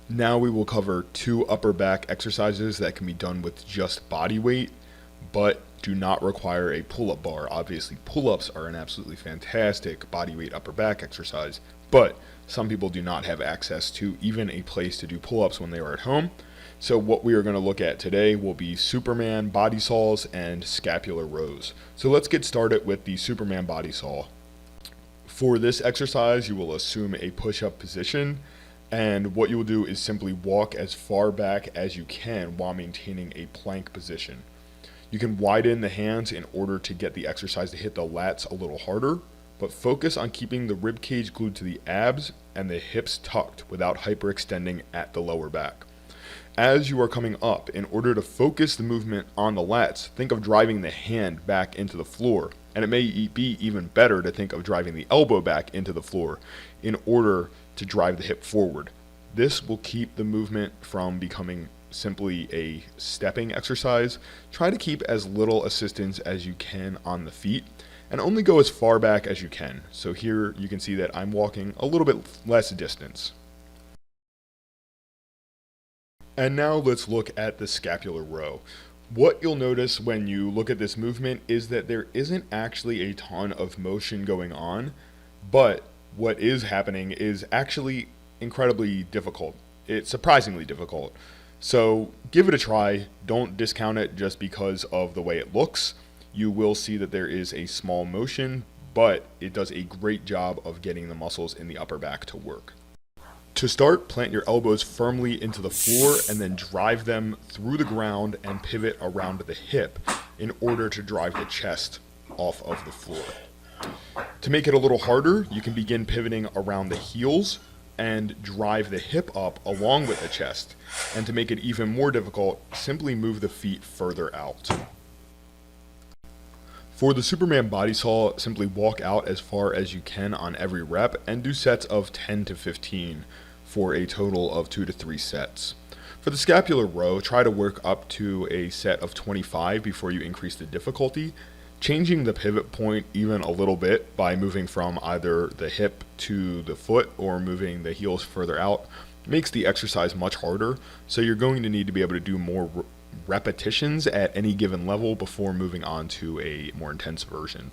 Now we will cover two upper back exercises that can be done with just body weight, but do not require a pull-up bar. Obviously, pull-ups are an absolutely fantastic body weight upper back exercise, but some people do not have access to even a place to do pull-ups when they are at home. So what we are going to look at today will be Superman body saws and scapular rows. So let's get started with the Superman body saw. For this exercise, you will assume a push-up position, and what you will do is simply walk as far back as you can while maintaining a plank position. You can widen the hands in order to get the exercise to hit the lats a little harder, but focus on keeping the rib cage glued to the abs and the hips tucked without hyperextending at the lower back. As you are coming up, in order to focus the movement on the lats, think of driving the hand back into the floor, and it may be even better to think of driving the elbow back into the floor in order to drive the hip forward. This will keep the movement from becoming simply a stepping exercise. Try to keep as little assistance as you can on the feet and only go as far back as you can. So here you can see that I'm walking a little bit less distance. And now let's look at the scapular row. What you'll notice when you look at this movement is that there isn't actually a ton of motion going on, but what is happening is actually incredibly difficult. It's surprisingly difficult. So give it a try. Don't discount it just because of the way it looks. You will see that there is a small motion, but it does a great job of getting the muscles in the upper back to work. To start, plant your elbows firmly into the floor and then drive them through the ground and pivot around the hip in order to drive the chest off of the floor. To make it a little harder, you can begin pivoting around the heels and drive the hip up along with the chest. And to make it even more difficult, simply move the feet further out. For the Superman body saw, simply walk out as far as you can on every rep and do sets of 10 to 15 for a total of 2 to 3 sets. For the scapular row, try to work up to a set of 25 before you increase the difficulty, changing the pivot point even a little bit by moving from either the hip to the foot or moving the heels further out makes the exercise much harder, so you're going to need to be able to do more repetitions at any given level before moving on to a more intense version.